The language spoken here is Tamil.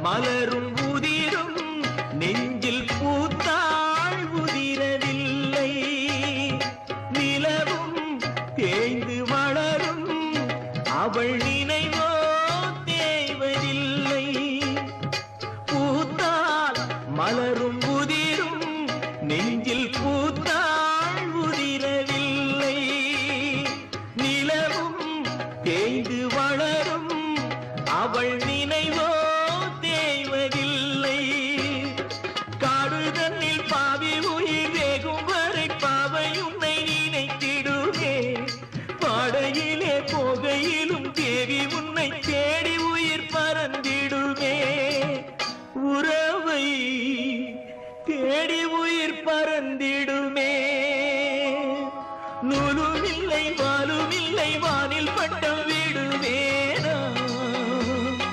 மலரும் உதிரும் நெஞ்சில் பூத்தாள் உதிரவில்லை. நிலவும் தேய்ந்து வளரும் அவள் நினைவோ தேய்வதில்லை. பூத்தால் மலரும் உதிரும் நெஞ்சில் பூத்தாள் உதிரவில்லை. நிலவும் தேய்ந்து வளரும் அவள் நினைவோ